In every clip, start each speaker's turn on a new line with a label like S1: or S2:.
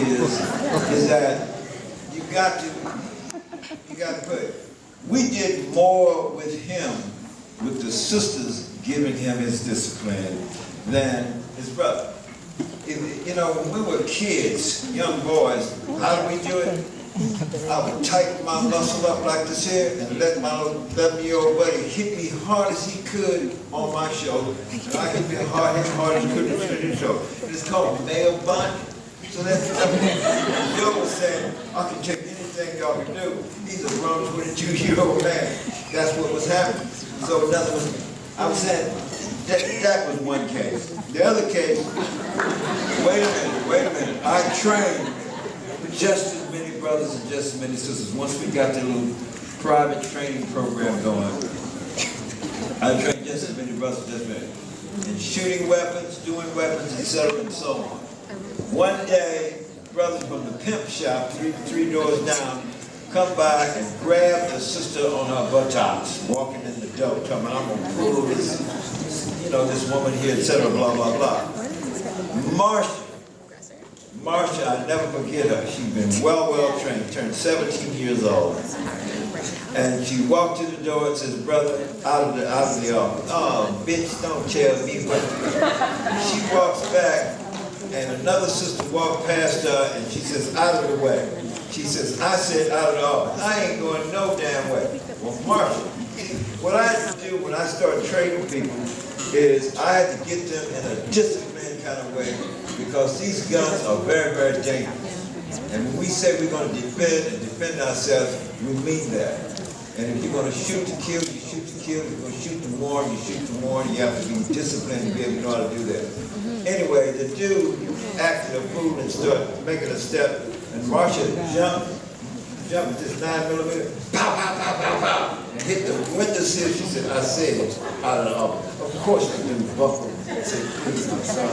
S1: is that you got to put it. We did more with him, with the sisters giving him his discipline than his brother. You know, when we were kids, young boys, how do we do it? I would tighten my muscle up like this here and let my 11-year-old buddy hit me hard as he could on my shoulder. And I hit me hard as he could on his shoulder. It's called male bonding. So that's Joe was saying, I can take anything y'all can do. He's a grown 22-year-old man. That's what was happening. So in other words, I was saying, that was one case. The other case, wait a minute. I trained just as many brothers and just as many sisters. Once we got the little private training program going, I trained just as many brothers, just as many. In shooting weapons, doing weapons, etc., and so on. One day, brothers from the pimp shop, three doors down, come by and grab the sister on her buttocks, walking in the door, talking about, I'm going to pull this, this woman here, etc., blah, blah, blah. Marsha, I never forget her. She's been well trained, turned 17 years old. And she walked to the door and says, brother, out of the office. Oh, bitch, don't tell me what to do. She walks back, and another sister walked past her, and she says, out of the way. She says, I said out of the office. I ain't going no damn way. Well, Marsha, what I had to do when I started training people is I had to get them in a disciplined kind of way, because these guns are very dangerous. And when we say we're going to defend ourselves, we mean that. And if you're going to shoot to kill, you shoot to kill. If you're going to shoot to warn, you shoot to warn. You have to be disciplined to be able to know how to do that. Anyway, the dude acted a fool and started making a step, and Marsha jumped with this 9mm, pow, pow, pow, pow, pow, and hit the windowsill. She said, I said it, out of the office. Of course the dude buckled and said, please, I'm sorry.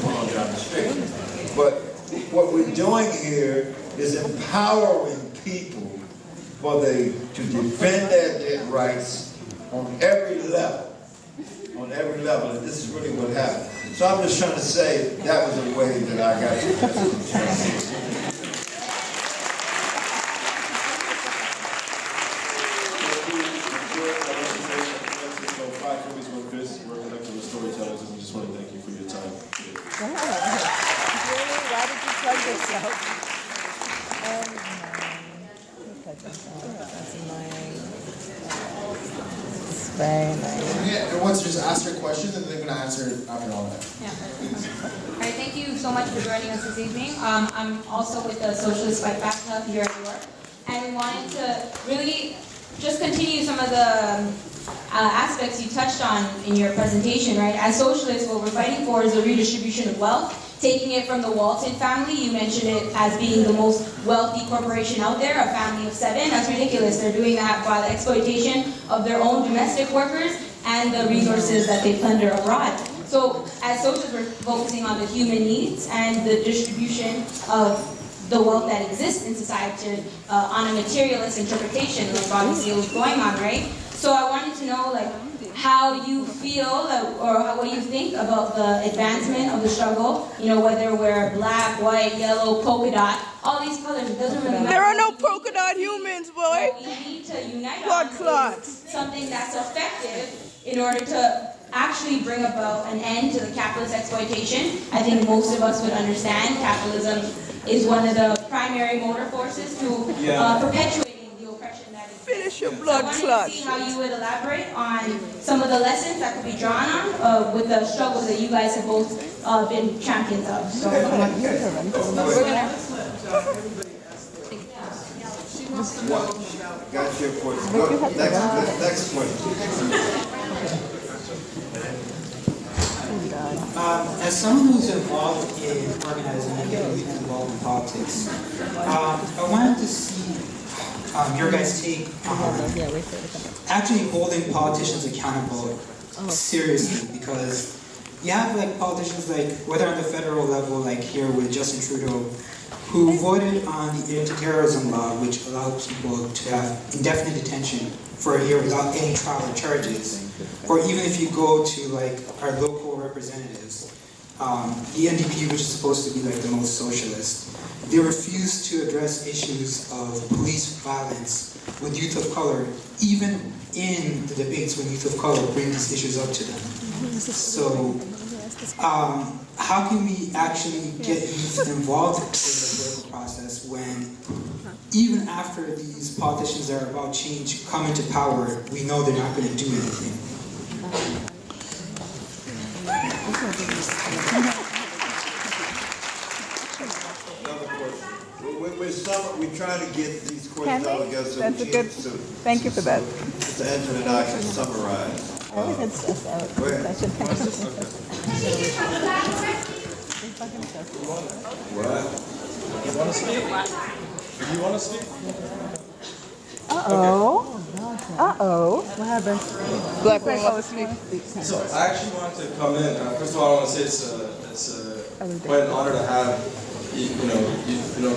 S1: Walking down the street. But what we're doing here is empowering people to defend their rights on every level. On every level, and this is really what happened. So I'm just trying to say that was a way that I got to.
S2: We're collective storytellers, and we just want to thank you for your time today.
S3: Really? Why did you plug yourself? That's very nice.
S4: Yeah, everyone wants to just ask their question, and they're going to answer it after all that.
S5: Yeah. All right, thank you so much for joining us this evening. I'm also with the Socialist Fight Back Club here in New York, and we wanted to really just continue some of the aspects you touched on in your presentation, right? As socialists, what we're fighting for is the redistribution of wealth, taking it from the Walton family. You mentioned it as being the most wealthy corporation out there, a family of 7. That's ridiculous. They're doing that by the exploitation of their own domestic workers and the resources that they plunder abroad. So as socialists, we're focusing on the human needs and the distribution of the wealth that exists in society on a materialist interpretation, like Bobby Seale was going on, right? So I wanted to know, like, how you feel, what do you think about the advancement of the struggle? You know, whether we're black, white, yellow, polka dot, all these colors, it doesn't really matter.
S3: There are no polka dot humans, boy.
S5: What we need to unite
S3: Blood
S5: on
S3: clots.
S5: is something that's effective in order to actually bring about an end to the capitalist exploitation. I think most of us would understand capitalism is one of the primary motor forces to perpetuating the oppression that exists.
S3: Finish your blood
S5: I wanted
S3: clot.
S5: to see how you would elaborate on some of the lessons that could be drawn on with the struggles that you guys have both been champions of. So we're gonna.
S1: Got your question. Next question.
S6: As someone who's involved in organizing and getting people involved in politics, I wanted to see your guys' take on actually holding politicians accountable seriously, because you have like politicians like, whether on the federal level, like here with Justin Trudeau, who voted on the anti-terrorism law, which allowed people to have indefinite detention for a year without any trial or charges. Or even if you go to like our local representatives, the NDP, which is supposed to be like the most socialist, they refuse to address issues of police violence with youth of color, even in the debates when youth of color bring these issues up to them. So, how can we actually get youth involved in the political process when, even after these politicians that are about change come into power, we know they're not going to do anything?
S1: We're trying to get these questions all together. So
S3: That's a good, thank you for that.
S1: Mr. Angela and I can summarize.
S3: I always had stuff out.
S1: Go ahead.
S3: I should think of
S1: What?
S2: You want to speak? You want to speak?
S3: Uh-oh. Uh-oh. What happened? Black woman wants to speak.
S2: So I actually wanted to come in. First of all, I want to say it's quite an honor to have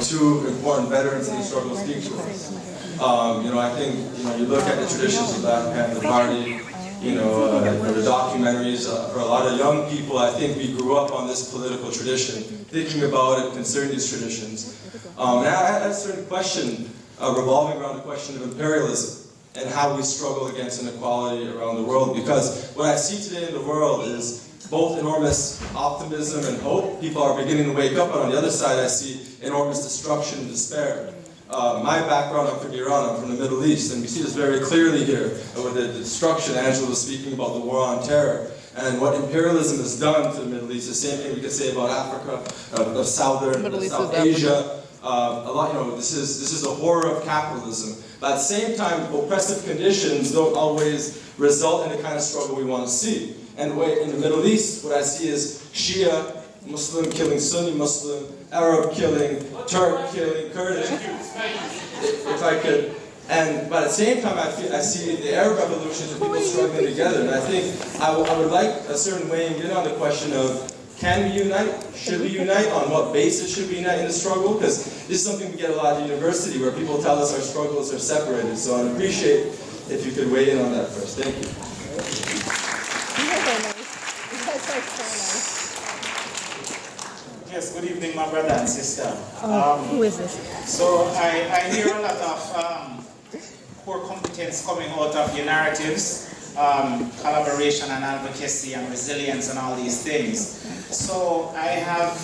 S2: two important veterans in the struggle speak to us. I think you look at the traditions of the Black Panther Party. The documentaries, for a lot of young people, I think we grew up on this political tradition, thinking about it, concerning these traditions. And I had a certain question revolving around the question of imperialism and how we struggle against inequality around the world. Because what I see today in the world is both enormous optimism and hope. People are beginning to wake up, but on the other side I see enormous destruction and despair. My background, I'm from Iran, I'm from the Middle East, and we see this very clearly here with the destruction. Angela was speaking about the war on terror and what imperialism has done to the Middle East. The same thing we could say about Africa, of South Asia. This is the horror of capitalism. But at the same time, oppressive conditions don't always result in the kind of struggle we want to see. And in the Middle East, what I see is Shia Muslim killing Sunni Muslim, Arab killing, Turk killing, Kurdish, if I could. But at the same time, I see the Arab revolutions and people struggling together. And I think I would like a certain weighing in on the question of, can we unite? Should we unite? On what basis should we unite in the struggle? Because this is something we get a lot at university, where people tell us our struggles are separated. So I'd appreciate if you could weigh in on that first. Thank you.
S7: Yes, good evening, my brother and sister.
S3: Who is this?
S7: So I hear a lot of core competence coming out of your narratives, collaboration and advocacy and resilience and all these things. So I've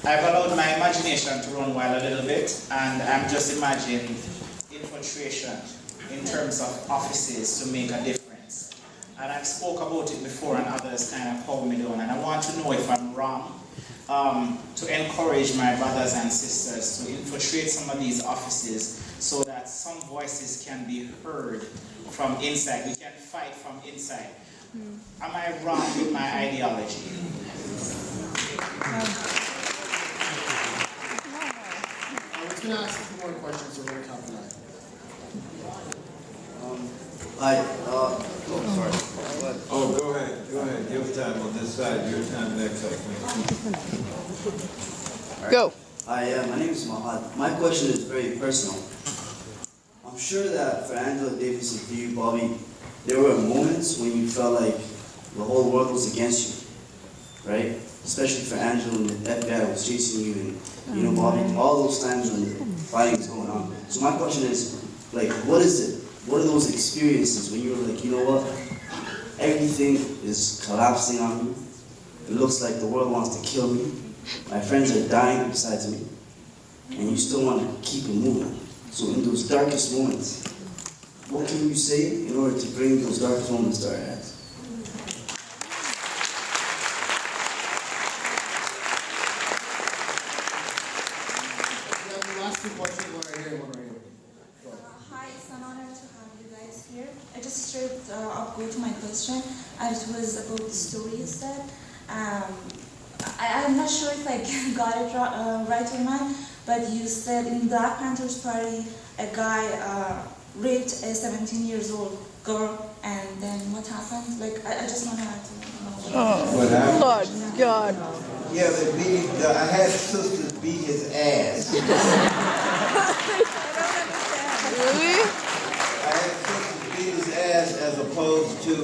S7: allowed my imagination to run wild a little bit, and I'm just imagining infiltration in terms of offices to make a difference. And I've spoke about it before, and others kind of called me down, and I want to know if I'm wrong. To encourage my brothers and sisters to infiltrate some of these offices so that some voices can be heard from inside. We can fight from inside. Am I wrong with my ideology?
S4: I was going to ask a few more questions, so we're going to count tonight.
S1: Sorry. Oh, go ahead. Your time on this side. Your time next, I think.
S3: Go.
S8: Hi, my name is Mahad. My question is very personal. I'm sure that for Angela Davis and for you, Bobby, there were moments when you felt like the whole world was against you, right? Especially for Angela when the FBI was chasing you and, Bobby, all those times when the fighting was going on. So my question is, what is it? What are those experiences when you were like, you know what? Everything is collapsing on me. It looks like the world wants to kill me. My friends are dying besides me. And you still want to keep it moving. So in those darkest moments, what can you say in order to bring those darkest moments to our heads?
S4: The last two questions, one right here and one right here.
S9: Hi, it's an honor to have you guys here. I just straight up go to my question. It was about the story you said. I'm not sure if I got it right or not, but you said in Black Panthers Party, a guy raped a 17-year-old girl, and then what happened? I just want to know.
S1: What happened?
S3: Lord God.
S1: Yeah, I had sisters beat his ass.
S3: Really?
S1: I had sisters beat his ass as opposed to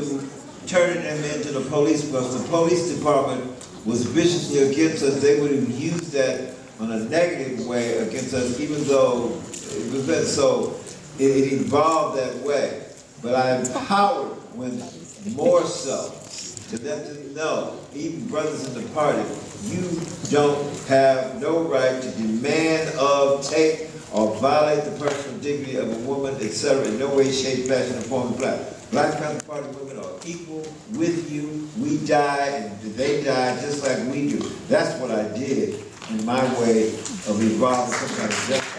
S1: turning him into the police, because the police department was viciously against us, they would have used that on a negative way against us, even though it was better. So it evolved that way. But I empowered women more so to let them know, even brothers in the party, you don't have no right to demand of, take, or violate the personal dignity of a woman, etc. in no way, shape, fashion, or form of black. Black Panther Party women are equal with you. We die and they die just like we do. That's what I did in my way of evolving some kind of justice.